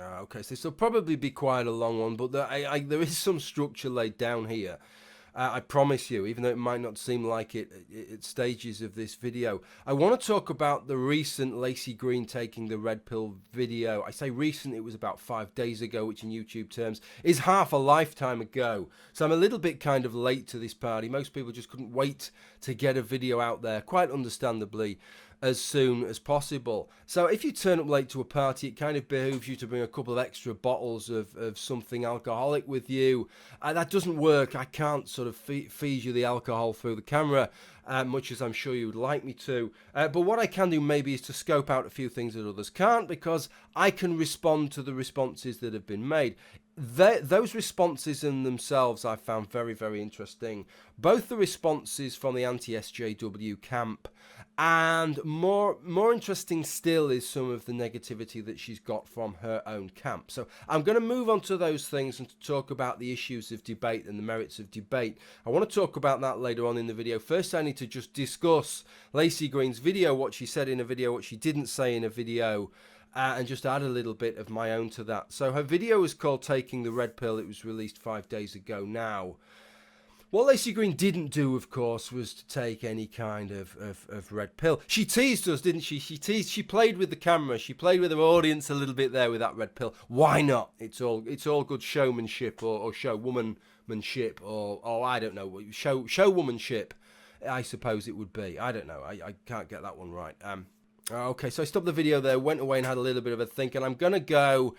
Okay, so this will probably be quite a long one, but there is some structure laid down here. I promise you, even though it might not seem like it at stages of this video. I want to talk about the recent Laci Green taking the red pill video. I say recent, it was about 5 days ago, which in YouTube terms is half a lifetime ago. So I'm a little bit kind of late to this party. Most people just couldn't wait to get a video out there, quite understandably, as soon as possible. So if you turn up late to a party, it kind of behooves you to bring a couple of extra bottles of something alcoholic with you. That doesn't work. I can't sort of feed you the alcohol through the camera, much as I'm sure you would like me to. But what I can do maybe is to scope out a few things that others can't, because I can respond to the responses that have been made. Those responses in themselves I found very, very interesting. Both the responses from the anti-SJW camp, and more interesting still is some of the negativity that she's got from her own camp. So I'm going to move on to those things and to talk about the issues of debate and the merits of debate. I want to talk about that later on in the video. First, I need to just discuss Laci Green's video, what she said in a video, what she didn't say in a video, and just add a little bit of my own to that. So her video was called Taking the Red Pill. It was released 5 days ago now. What Laci Green didn't do, of course, was to take any kind of red pill. She teased us, didn't she? She played with the camera. She played with her audience a little bit there with that red pill. Why not? It's all good showmanship or showwomanship or I don't know, showwomanship, I suppose it would be. I don't know. I can't get that one right. Okay, so I stopped the video there, went away and had a little bit of a think, and I'm going to go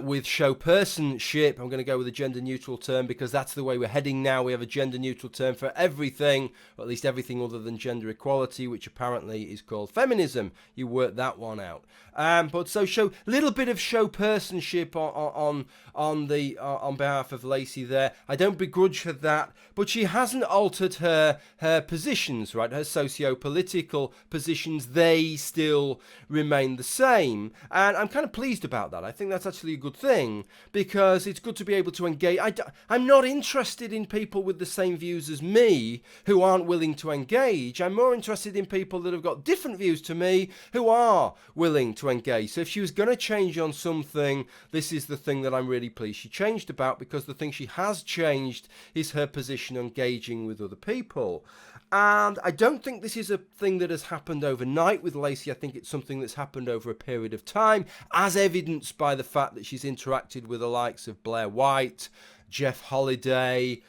with show personship. I'm going to go with a gender neutral term because that's the way we're heading now. We have a gender neutral term for everything, or at least everything other than gender equality, which apparently is called feminism. You work that one out. But so show little bit of show personship on behalf of Laci there. I don't begrudge her that, but she hasn't altered her positions, right? Her socio-political positions, they still remain the same, and I'm kind of pleased about that. I think that's actually a good thing, because it's good to be able to engage. I'm not interested in people with the same views as me who aren't willing to engage. I'm more interested in people that have got different views to me who are willing to engage. So if she was going to change on something, this is the thing that I'm really pleased she changed about, because the thing she has changed is her position engaging with other people. And I don't think this is a thing that has happened overnight with Laci. I think it's something that's happened over a period of time, as evidenced by the fact that she's interacted with the likes of Blair White, Jeff Holiday,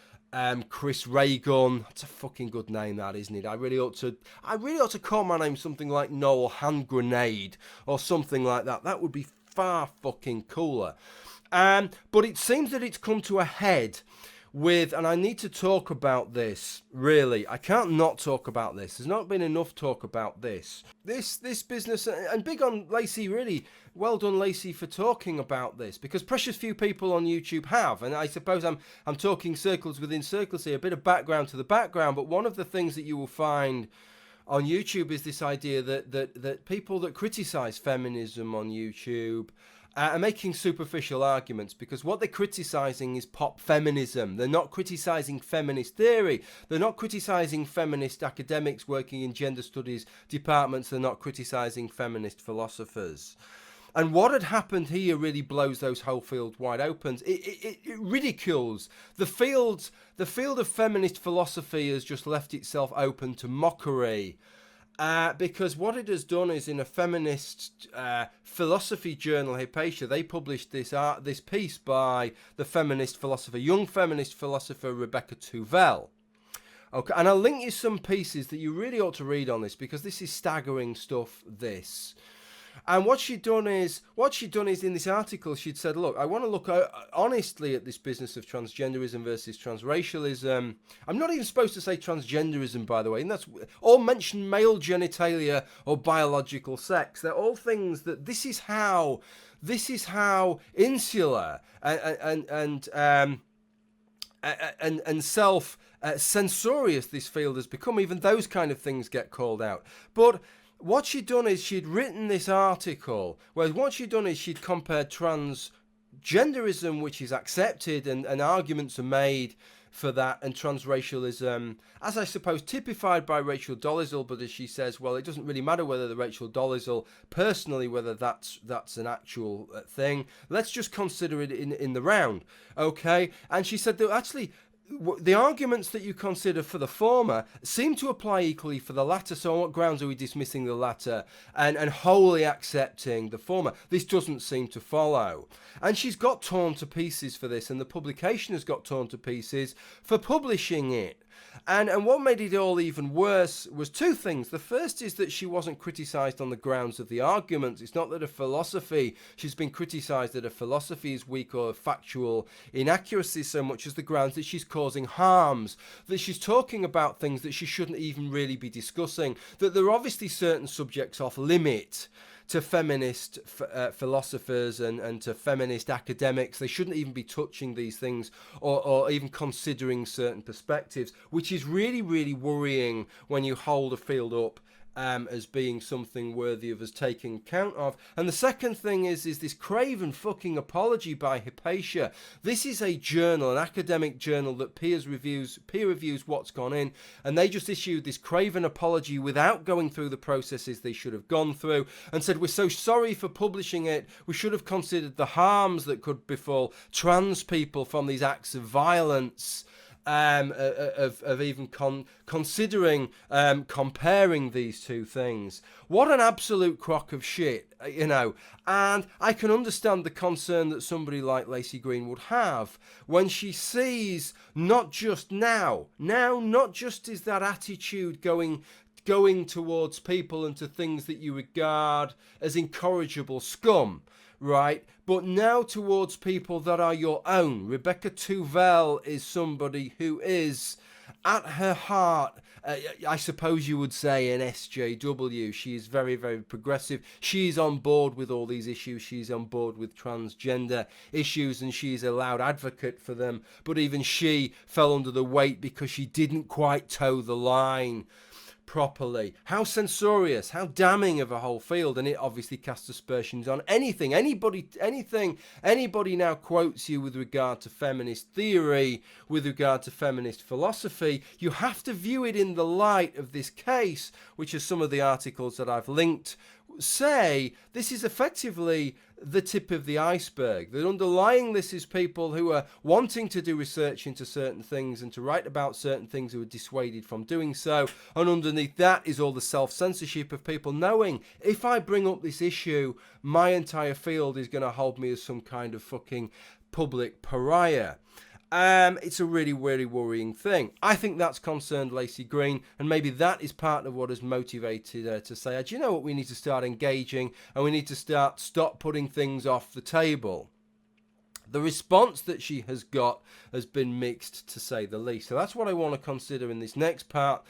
Chris Reagan. That's a fucking good name, that, isn't it? I really ought to call my name something like Noel Hand Grenade or something like that. That would be far fucking cooler. But it seems that it's come to a head with, and I need to talk about this, really. I can't not talk about this. There's not been enough talk about this. This business, and big on Laci, really. Well done, Laci, for talking about this, because precious few people on YouTube have, and I suppose I'm talking circles within circles here, a bit of background to the background, but one of the things that you will find on YouTube is this idea that people that criticize feminism on YouTube are making superficial arguments, because what they're criticizing is pop feminism. They're not criticizing feminist theory. They're not criticizing feminist academics working in gender studies departments. They're not criticizing feminist philosophers. And what had happened here really blows those whole fields wide open. It ridicules the field. The field of feminist philosophy has just left itself open to mockery. Because what it has done is, in a feminist philosophy journal, Hypatia, they published this piece by the feminist philosopher, young feminist philosopher Rebecca Tuvel. Okay, and I'll link you some pieces that you really ought to read on this, because this is staggering stuff, this. And what she'd done is in this article, she'd said, look, I want to look honestly at this business of transgenderism versus transracialism. I'm not even supposed to say transgenderism, by the way, and that's all mention male genitalia or biological sex. They're all things that this is how insular and self censorious this field has become. Even those kind of things get called out. But what she'd done is she'd written this article, whereas what she'd done is she'd compared transgenderism, which is accepted and arguments are made for that, and transracialism, as I suppose typified by Rachel Dolezal, but as she says, well, it doesn't really matter whether the Rachel Dolezal personally, whether that's an actual thing. Let's just consider it in the round, okay? And she said that actually the arguments that you consider for the former seem to apply equally for the latter. So on what grounds are we dismissing the latter and wholly accepting the former? This doesn't seem to follow. And she's got torn to pieces for this, and the publication has got torn to pieces for publishing it. And what made it all even worse was two things. The first is that she wasn't criticised on the grounds of the arguments. It's not that her philosophy, she's been criticised that her philosophy is weak or factual inaccuracy so much as the grounds that she's causing harms, that she's talking about things that she shouldn't even really be discussing, that there are obviously certain subjects off limit to feminist philosophers and to feminist academics. They shouldn't even be touching these things or even considering certain perspectives, which is really, really worrying when you hold a field up as being something worthy of us taking account of. And the second thing is this craven fucking apology by Hypatia. This is a journal, an academic journal that peer reviews what's gone in, and they just issued this craven apology without going through the processes they should have gone through, and said, we're so sorry for publishing it. We should have considered the harms that could befall trans people from these acts of violence. Of even considering comparing these two things. What an absolute crock of shit, you know. And I can understand the concern that somebody like Laci Green would have when she sees not just not just is that attitude going towards people and to things that you regard as incorrigible scum, right? But now towards people that are your own. Rebecca Tuvel is somebody who is, at her heart, I suppose you would say an SJW. She is very, very progressive. She's on board with all these issues. She's on board with transgender issues, and she's a loud advocate for them. But even she fell under the weight because she didn't quite toe the line properly. How censorious, how damning of a whole field, and it obviously casts aspersions on anything. Anybody now quotes you with regard to feminist theory, with regard to feminist philosophy, you have to view it in the light of this case, which is some of the articles that I've linked say. This is effectively the tip of the iceberg. That underlying this is people who are wanting to do research into certain things and to write about certain things who are dissuaded from doing so, and underneath that is all the self-censorship of people knowing, if I bring up this issue, my entire field is going to hold me as some kind of fucking public pariah. It's a really, really worrying thing. I think that's concerned Laci Green, and maybe that is part of what has motivated her to say, do you know what, we need to start engaging, and we need to stop putting things off the table. The response that she has got has been mixed, to say the least. So that's what I want to consider in this next part.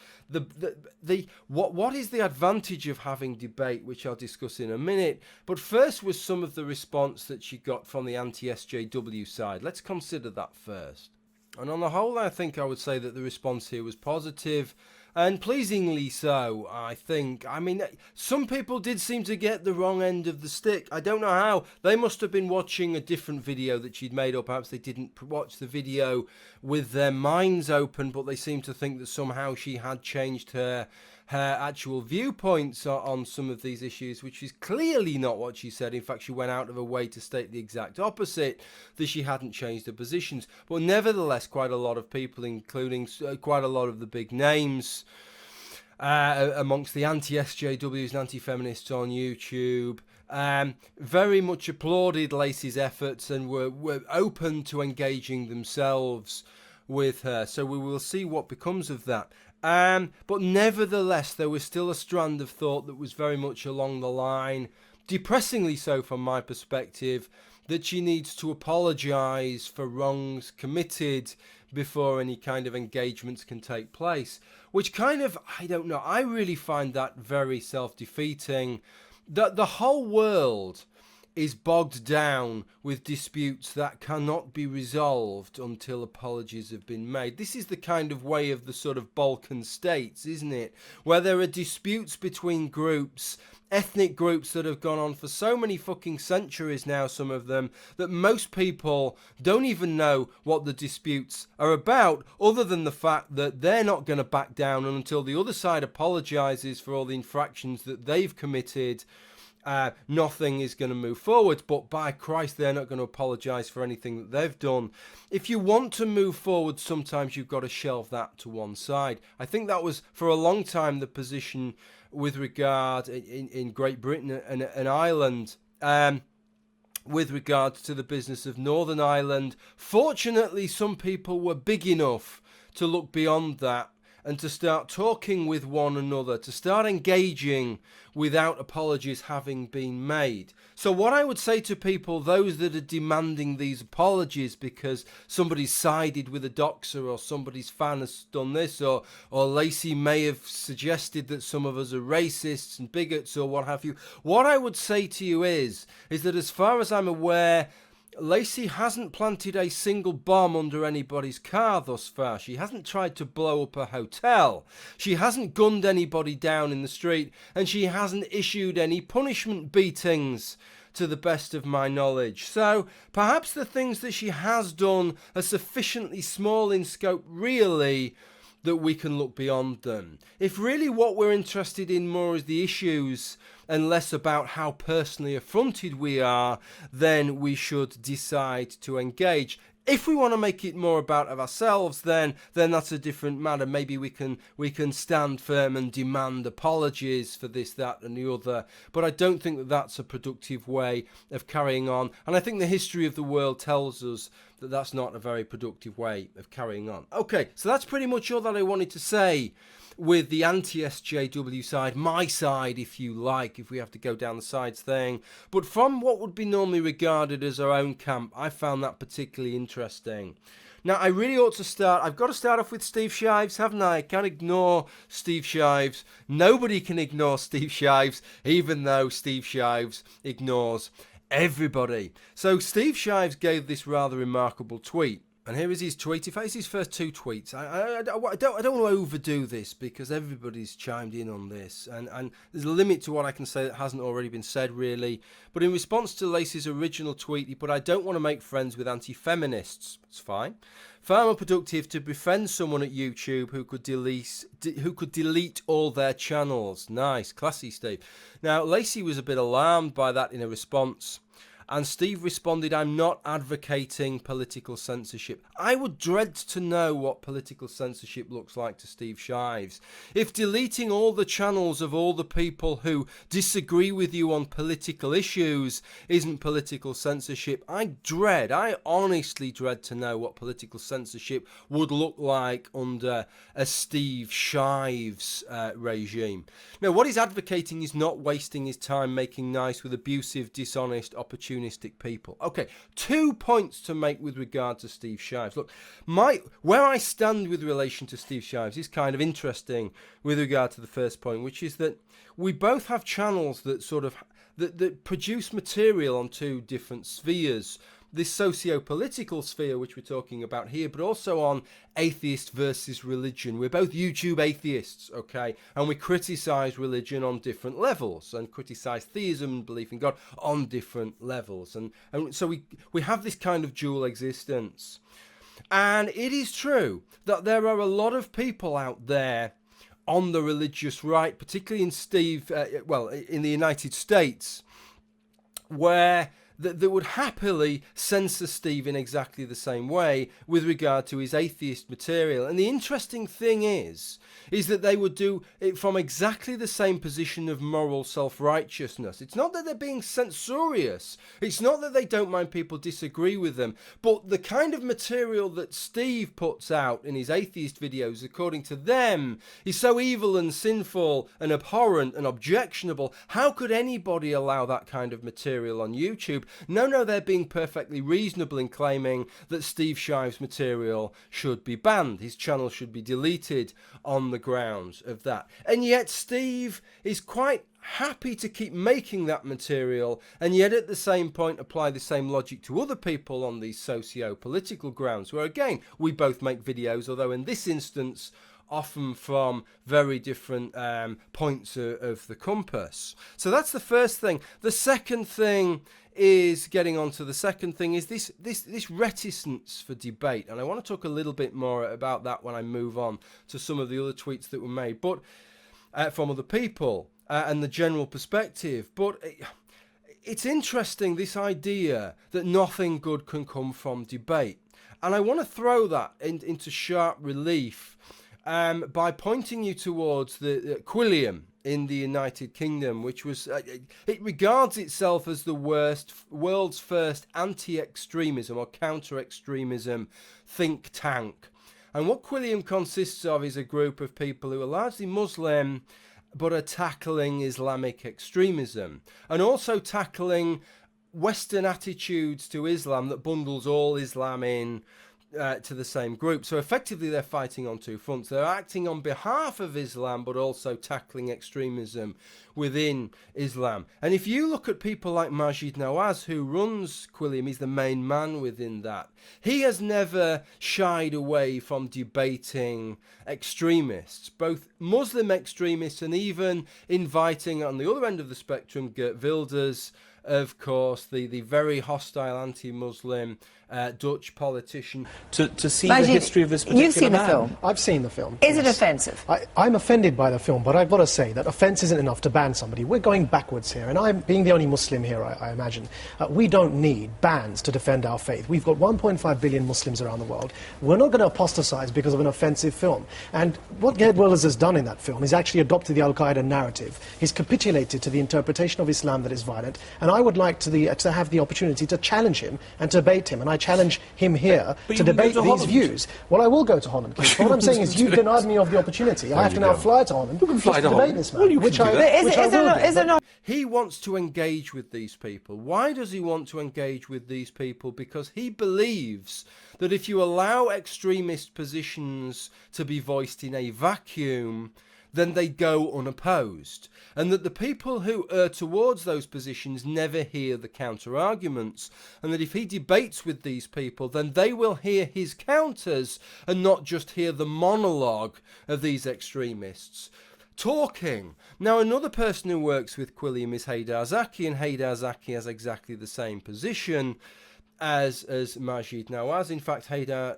What is the advantage of having debate, which I'll discuss in a minute. But first was some of the response that she got from the anti-SJW side. Let's consider that first. And on the whole, I think I would say that the response here was positive, and pleasingly so, I think. I mean, some people did seem to get the wrong end of the stick. I don't know how. They must have been watching a different video that she'd made, or perhaps they didn't watch the video with their minds open, but they seemed to think that somehow she had changed her actual viewpoints on some of these issues, which is clearly not what she said. In fact, she went out of her way to state the exact opposite, that she hadn't changed her positions. But nevertheless, quite a lot of people, including quite a lot of the big names amongst the anti-SJWs and anti-feminists on YouTube, very much applauded Laci's efforts and were open to engaging themselves with her. So we will see what becomes of that. But nevertheless, there was still a strand of thought that was very much along the line, depressingly so from my perspective, that she needs to apologise for wrongs committed before any kind of engagements can take place. Which kind of, I don't know, I really find that very self-defeating. That the whole world is bogged down with disputes that cannot be resolved until apologies have been made. This is the kind of way of the sort of Balkan states, isn't it? Where there are disputes between groups, ethnic groups that have gone on for so many fucking centuries now, some of them, that most people don't even know what the disputes are about, other than the fact that they're not going to back down until the other side apologizes for all the infractions that they've committed. Nothing is going to move forward, but by Christ, they're not going to apologise for anything that they've done. If you want to move forward, sometimes you've got to shelve that to one side. I think that was for a long time the position with regard in Great Britain and Ireland. With regards to the business of Northern Ireland, fortunately, some people were big enough to look beyond that and to start talking with one another, to start engaging without apologies having been made. So what I would say to people, those that are demanding these apologies because somebody's sided with a doxer or somebody's fan has done this, or Laci may have suggested that some of us are racists and bigots or what have you, what I would say to you is that as far as I'm aware, Laci hasn't planted a single bomb under anybody's car thus far. She hasn't tried to blow up a hotel. She hasn't gunned anybody down in the street. And she hasn't issued any punishment beatings, to the best of my knowledge. So perhaps the things that she has done are sufficiently small in scope, really, that we can look beyond them. If really what we're interested in more is the issues and less about how personally affronted we are, then we should decide to engage. If we want to make it more about ourselves, then that's a different matter. Maybe we can stand firm and demand apologies for this, that and the other. But I don't think that that's a productive way of carrying on. And I think the history of the world tells us that that's not a very productive way of carrying on. Okay, so that's pretty much all that I wanted to say with the anti-SJW side, my side if you like, if we have to go down the sides thing. But from what would be normally regarded as our own camp, I found that particularly interesting. Now, I really ought to start, I've got to start off with Steve Shives, haven't I? I can't ignore Steve Shives. Nobody can ignore Steve Shives, even though Steve Shives ignores everybody. So Steve Shives gave this rather remarkable tweet. And here is his tweet. In fact, it's his first two tweets. I don't want to overdo this because everybody's chimed in on this. And there's a limit to what I can say that hasn't already been said, really. But in response to Laci's original tweet, he put, "I don't want to make friends with anti-feminists." It's fine. Far more productive to befriend someone at YouTube who could delete all their channels. Nice. Classy, Steve. Now, Laci was a bit alarmed by that in a response. And Steve responded, "I'm not advocating political censorship." I would dread to know what political censorship looks like to Steve Shives. If deleting all the channels of all the people who disagree with you on political issues isn't political censorship, I honestly dread to know what political censorship would look like under a Steve Shives regime. Now, what he's advocating is not wasting his time making nice with abusive, dishonest, opportunistic people. Okay, 2 points to make with regard to Steve Shives. Look, where I stand with relation to Steve Shives is kind of interesting with regard to the first point, which is that we both have channels that sort of that produce material on two different spheres. This socio-political sphere, which we're talking about here, but also on atheist versus religion. We're both YouTube atheists, okay? And we criticize religion on different levels and criticize theism and belief in God on different levels. And so we have this kind of dual existence. And it is true that there are a lot of people out there on the religious right, particularly in in the United States, where that would happily censor Steve in exactly the same way with regard to his atheist material. And the interesting thing is that they would do it from exactly the same position of moral self-righteousness. It's not that they're being censorious. It's not that they don't mind people disagree with them. But the kind of material that Steve puts out in his atheist videos, according to them, is so evil and sinful and abhorrent and objectionable. How could anybody allow that kind of material on YouTube? group. No, they're being perfectly reasonable in claiming that Steve Shives' material should be banned. His channel should be deleted on the grounds of that. And yet Steve is quite happy to keep making that material, and yet at the same point apply the same logic to other people on these socio-political grounds, where again we both make videos, although in this instance often from very different points of the compass. So that's the first thing. The second thing is, getting on to the second thing, is this reticence for debate, and I want to talk a little bit more about that when I move on to some of the other tweets that were made, but from other people. And the general perspective. But it's interesting, this idea that nothing good can come from debate. And I want to throw that into sharp relief by pointing you towards the Quilliam in the United Kingdom, which was, it regards itself as the world's first anti-extremism or counter-extremism think tank. And what Quilliam consists of is a group of people who are largely Muslim, but are tackling Islamic extremism and also tackling Western attitudes to Islam that bundles all Islam in to the same group. So effectively they're fighting on two fronts. They're acting on behalf of Islam, but also tackling extremism within Islam. And if you look at people like Maajid Nawaz, who runs Quilliam, he's the main man within that. He has never shied away from debating extremists, both Muslim extremists and even inviting, on the other end of the spectrum, Geert Wilders, of course, the very hostile anti-Muslim Dutch politician. To see the history of this particular You've seen man. the film. I've seen the film. Is it offensive? I'm offended by the film, but I've got to say that offence isn't enough to ban somebody. We're going backwards here, and I'm being the only Muslim here, I imagine. We don't need bans to defend our faith. We've got 1.5 billion Muslims around the world. We're not going to apostatize because of an offensive film. And what Geert Wilders has done in that film is actually adopted the Al-Qaeda narrative. He's capitulated to the interpretation of Islam that is violent, and I would like to have the opportunity to challenge him and to debate him, and I challenge him here to debate these views. Well, I will go to Holland. What I'm saying is, you've denied me of the opportunity. I have to now fly to Holland to debate this man, which I will do. He wants to engage with these people. Why does he want to engage with these people? Because he believes that if you allow extremist positions to be voiced in a vacuum, then they go unopposed, and that the people who err towards those positions never hear the counter-arguments, and that if he debates with these people, then they will hear his counters and not just hear the monologue of these extremists talking. Now, another person who works with Quilliam is Haydar Zaki, and Haydar Zaki has exactly the same position as Maajid Nawaz. In fact, Haydar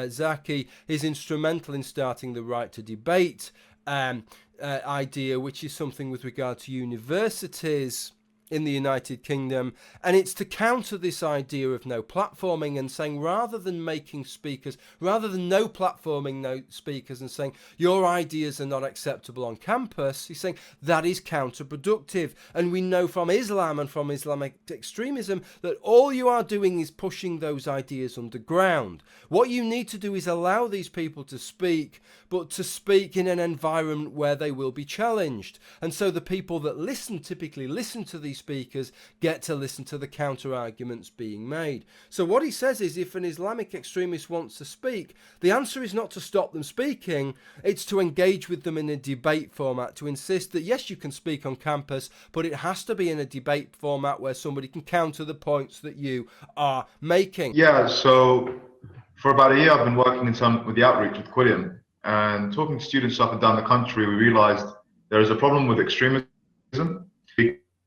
Zaki is instrumental in starting the right to debate idea, which is something with regard to universities in the United Kingdom, and it's to counter this idea of no platforming and saying, rather than making speakers, rather than no platforming no speakers and saying your ideas are not acceptable on campus, he's saying that is counterproductive. And we know from Islam and from Islamic extremism that all you are doing is pushing those ideas underground. What you need to do is allow these people to speak, but to speak in an environment where they will be challenged. And so the people that typically listen to these speakers get to listen to the counter arguments being made. So what he says is, if an Islamic extremist wants to speak, the answer is not to stop them speaking, it's to engage with them in a debate format, to insist that yes, you can speak on campus, but it has to be in a debate format where somebody can counter the points that you are making. Yeah, so for about a year I've been working with the outreach with Quilliam, and talking to students up and down the country, we realized there is a problem with extremism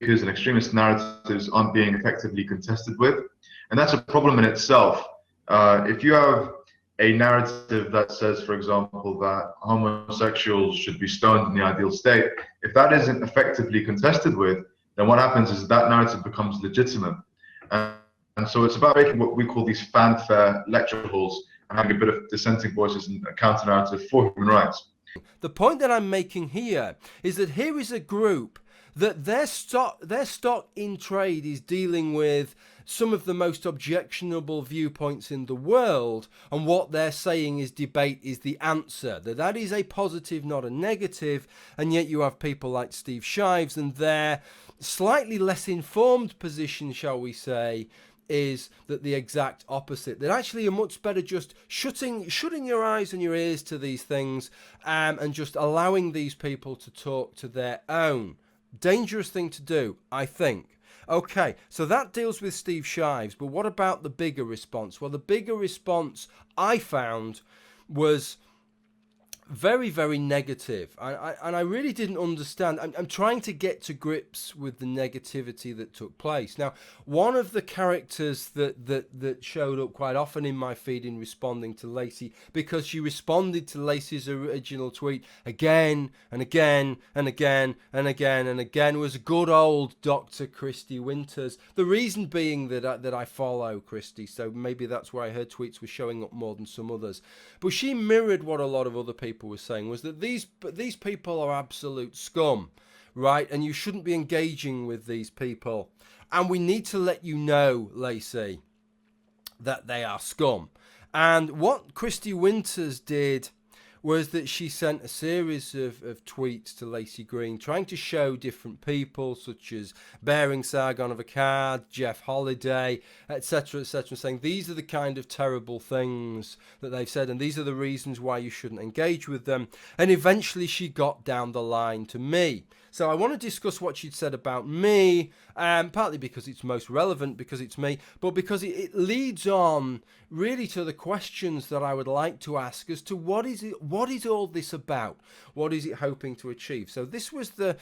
because an extremist narratives aren't being effectively contested with. And that's a problem in itself. If you have a narrative that says, for example, that homosexuals should be stoned in the ideal state, if that isn't effectively contested with, then what happens is that narrative becomes legitimate. And so it's about making what we call these fanfare lecture halls and having a bit of dissenting voices and a counter narrative for human rights. The point that I'm making here is that here is a group that their stock in trade is dealing with some of the most objectionable viewpoints in the world, and what they're saying is debate is the answer, that is a positive, not a negative. And yet you have people like Steve Shives, and their slightly less informed position, shall we say, is that the exact opposite, that actually you're much better just shutting your eyes and your ears to these things, and just allowing these people to talk to their own. Dangerous thing to do, I think. Okay, so that deals with Steve Shives, but what about the bigger response? Well, the bigger response I found was very, very negative. And I really didn't understand. I'm trying to get to grips with the negativity that took place. Now, one of the characters that showed up quite often in my feed in responding to Laci, because she responded to Laci's original tweet again and again and again and again and again, was good old Dr. Kristi Winters. The reason being that I follow Kristi, so maybe that's why her tweets were showing up more than some others. But she mirrored what a lot of other people was saying, was that these people are absolute scum, right? And you shouldn't be engaging with these people. And we need to let you know, Laci, that they are scum. And what Kristi Winters did was that she sent a series of tweets to Laci Green trying to show different people, such as Bearing Sargon of Akkad, Jeff Holiday, etc., saying these are the kind of terrible things that they've said, and these are the reasons why you shouldn't engage with them. And eventually she got down the line to me. So I want to discuss what she'd said about me, partly because it's most relevant, because it's me, but because it leads on really to the questions that I would like to ask as to what is all this about? What is it hoping to achieve? So this was the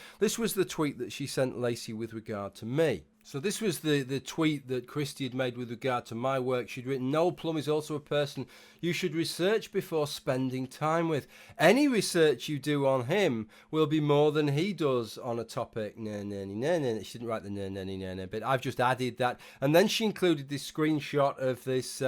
tweet that she sent Laci with regard to me. So this was the tweet that Kristi had made with regard to my work. She'd written, Noel Plum is also a person you should research before spending time with. Any research you do on him will be more than he does on a topic. She didn't write the bit. I've just added that. And then she included this screenshot of this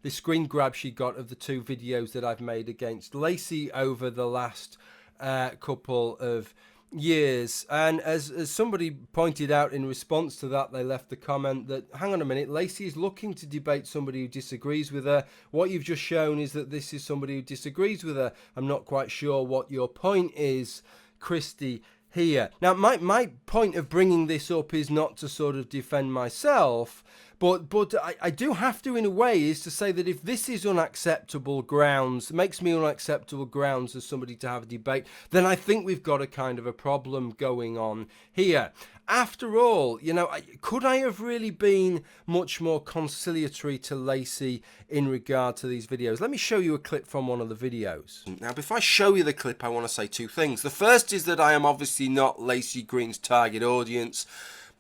screen grab she got of the two videos that I've made against Laci over the last couple of years. And as somebody pointed out in response to that, they left the comment that, hang on a minute, Laci is looking to debate somebody who disagrees with her. What you've just shown is that this is somebody who disagrees with her. I'm not quite sure what your point is, Kristi, here. Now, my point of bringing this up is not to sort of defend myself, but I do have to, in a way, is to say that if this is unacceptable grounds, makes me unacceptable grounds as somebody to have a debate, then I think we've got a kind of a problem going on here. After all, you know, could I have really been much more conciliatory to Laci in regard to these videos? Let me show you a clip from one of the videos. Now, before I show you the clip, I want to say two things. The first is that I am obviously not Laci Green's target audience.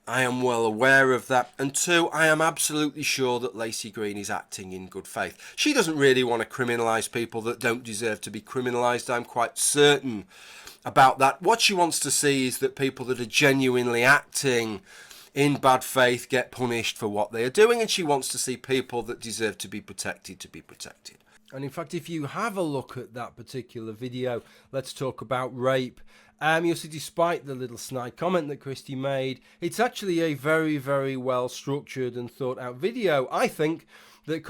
I am well aware of that. And two, I am absolutely sure that Laci Green is acting in good faith. She doesn't really want to criminalise people that don't deserve to be criminalised. I'm quite certain about that. What she wants to see is that people that are genuinely acting in bad faith get punished for what they are doing, and she wants to see people that deserve to be protected. And in fact, if you have a look at that particular video, let's talk about rape. You'll see, despite the little snide comment that Kristi made, it's actually a very, very well structured and thought out video, I think, that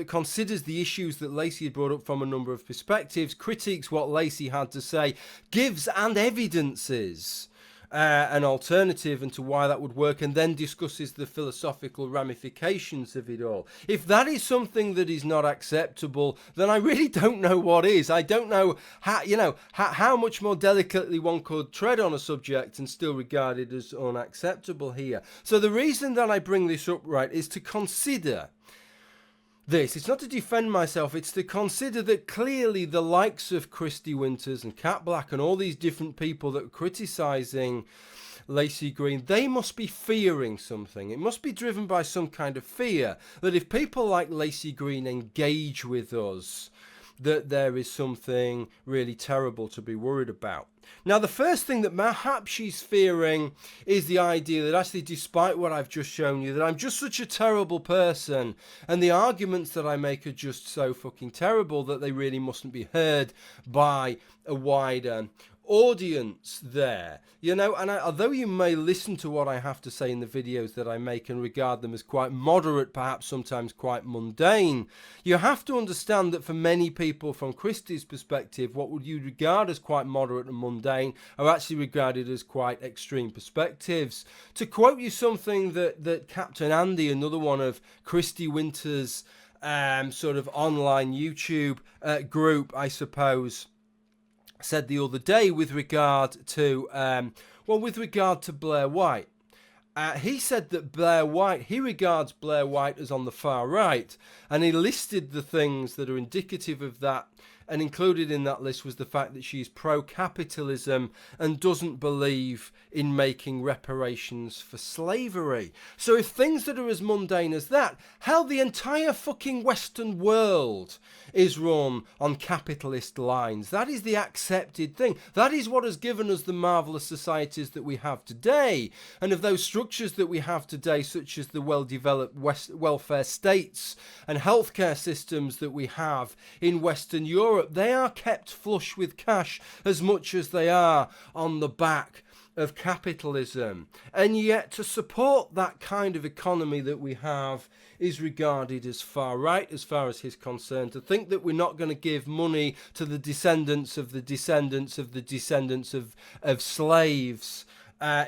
considers the issues that Laci had brought up from a number of perspectives, critiques what Laci had to say, gives and evidences an alternative and to why that would work, and then discusses the philosophical ramifications of it all. If that is something that is not acceptable, then I really don't know what is. I don't know how much more delicately one could tread on a subject and still regard it as unacceptable here. So the reason that I bring this up, right, is to consider this. It's not to defend myself, it's to consider that clearly the likes of Kristi Winters and Cat Black and all these different people that are criticising Laci Green, they must be fearing something. It must be driven by some kind of fear that if people like Laci Green engage with us, that there is something really terrible to be worried about. Now, the first thing that perhaps she's fearing is the idea that actually, despite what I've just shown you, that I'm just such a terrible person, and the arguments that I make are just so fucking terrible that they really mustn't be heard by a wider audience there, you know, and although you may listen to what I have to say in the videos that I make and regard them as quite moderate, perhaps sometimes quite mundane, you have to understand that for many people from Kristi's perspective, what would you regard as quite moderate and mundane are actually regarded as quite extreme perspectives. To quote you something that Captain Andy, another one of Kristi Winters' sort of online YouTube group, I suppose, said the other day with regard to Blair White. He said that he regards Blair White as on the far right, and he listed the things that are indicative of that, and included in that list was the fact that she's pro-capitalism and doesn't believe in making reparations for slavery. So if things that are as mundane as that, hell, the entire fucking Western world is run on capitalist lines. That is the accepted thing. That is what has given us the marvellous societies that we have today. And of those structures that we have today, such as the well-developed welfare states and healthcare systems that we have in Western Europe, they are kept flush with cash as much as they are on the back of capitalism. And yet to support that kind of economy that we have is regarded as far right as far as he's concerned. To think that we're not going to give money to the descendants of the descendants of the descendants of slaves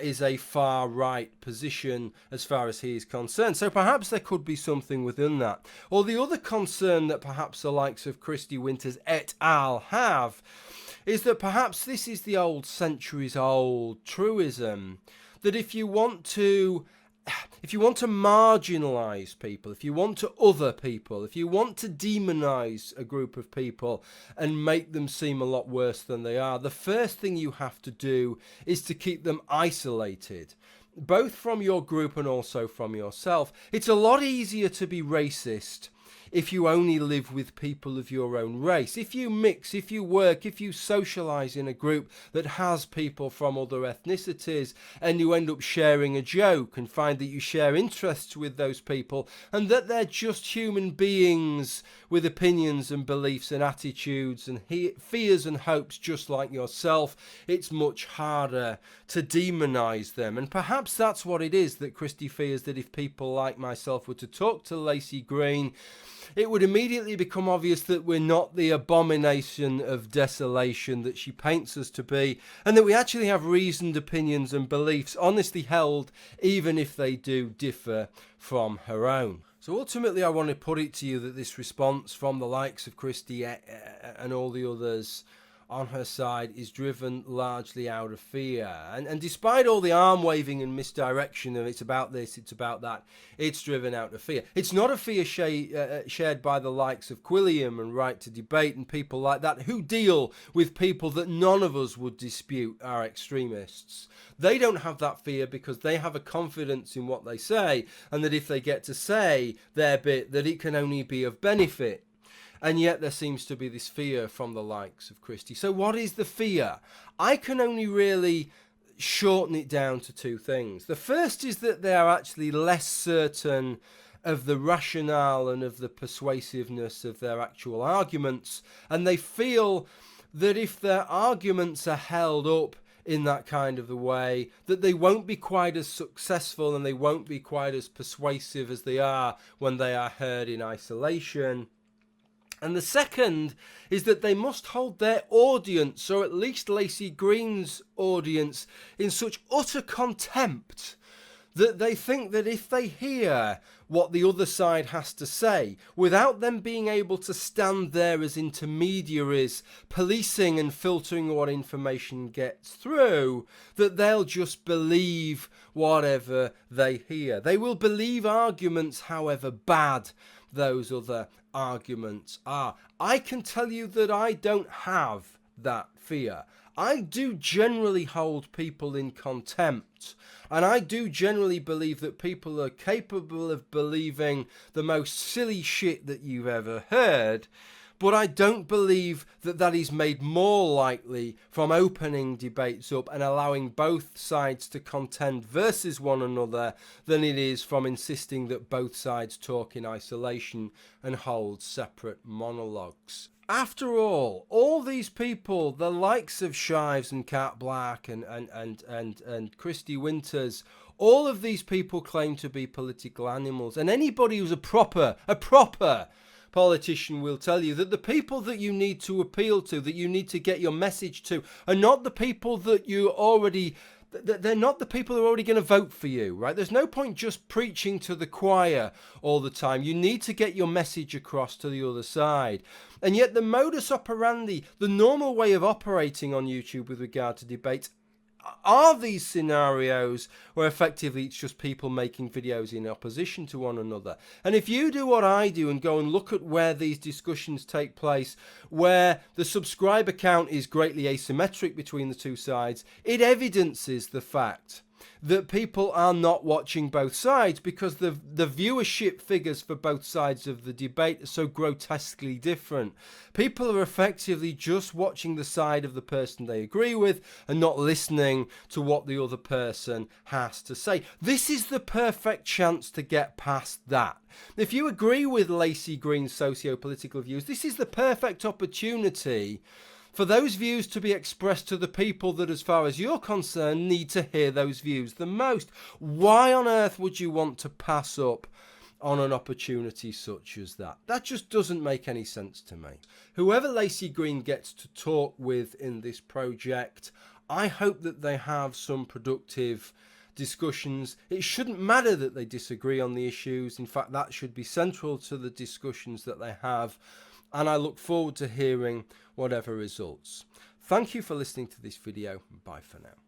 is a far right position as far as he is concerned. So perhaps there could be something within that. Or the other concern that perhaps the likes of Kristi Winters et al. Have is that perhaps this is the old centuries-old truism that if you want to marginalize people, if you want to other people, if you want to demonize a group of people and make them seem a lot worse than they are, the first thing you have to do is to keep them isolated, both from your group and also from yourself. It's a lot easier to be racist if you only live with people of your own race. If you mix, if you work, if you socialize in a group that has people from other ethnicities, and you end up sharing a joke and find that you share interests with those people and that they're just human beings with opinions and beliefs and attitudes and fears and hopes just like yourself, it's much harder to demonize them. And perhaps that's what it is that Kristi fears, that if people like myself were to talk to Laci Green, it would immediately become obvious that we're not the abomination of desolation that she paints us to be, and that we actually have reasoned opinions and beliefs, honestly held, even if they do differ from her own. So ultimately I want to put it to you that this response from the likes of Kristi and all the others on her side is driven largely out of fear. And despite all the arm waving and misdirection of it's about this, it's about that, it's driven out of fear. It's not a fear shared by the likes of Quilliam and Right to Debate and people like that who deal with people that none of us would dispute are extremists. They don't have that fear because they have a confidence in what they say, and that if they get to say their bit, that it can only be of benefit. And yet there seems to be this fear from the likes of Kristi. So what is the fear? I can only really shorten it down to two things. The first is that they are actually less certain of the rationale and of the persuasiveness of their actual arguments. And they feel that if their arguments are held up in that kind of a way, that they won't be quite as successful and they won't be quite as persuasive as they are when they are heard in isolation. And the second is that they must hold their audience, or at least Laci Green's audience, in such utter contempt that they think that if they hear what the other side has to say, without them being able to stand there as intermediaries, policing and filtering what information gets through, that they'll just believe whatever they hear. They will believe arguments, however bad those other arguments are. I can tell you that I don't have that fear. I do generally hold people in contempt, and I do generally believe that people are capable of believing the most silly shit that you've ever heard, but I don't believe that that is made more likely from opening debates up and allowing both sides to contend versus one another than it is from insisting that both sides talk in isolation and hold separate monologues. After all these people, the likes of Shives and Cat Black and Kristi Winters, all of these people claim to be political animals. And anybody who's a proper politician will tell you that the people that you need to appeal to, that you need to get your message to, are not the people that you already... They're not the people who are already going to vote for you, right? There's no point just preaching to the choir all the time. You need to get your message across to the other side. And yet the modus operandi, the normal way of operating on YouTube with regard to debates, are these scenarios where effectively it's just people making videos in opposition to one another. And if you do what I do and go and look at where these discussions take place, where the subscriber count is greatly asymmetric between the two sides, it evidences the fact that people are not watching both sides, because the viewership figures for both sides of the debate are so grotesquely different. People are effectively just watching the side of the person they agree with and not listening to what the other person has to say. This is the perfect chance to get past that. If you agree with Laci Green's socio-political views, this is the perfect opportunity for those views to be expressed to the people that, as far as you're concerned, need to hear those views the most. Why on earth would you want to pass up on an opportunity such as that? That just doesn't make any sense to me. Whoever Laci Green gets to talk with in this project, I hope that they have some productive discussions. It shouldn't matter that they disagree on the issues. In fact, that should be central to the discussions that they have. And I look forward to hearing whatever results. Thank you for listening to this video. Bye for now.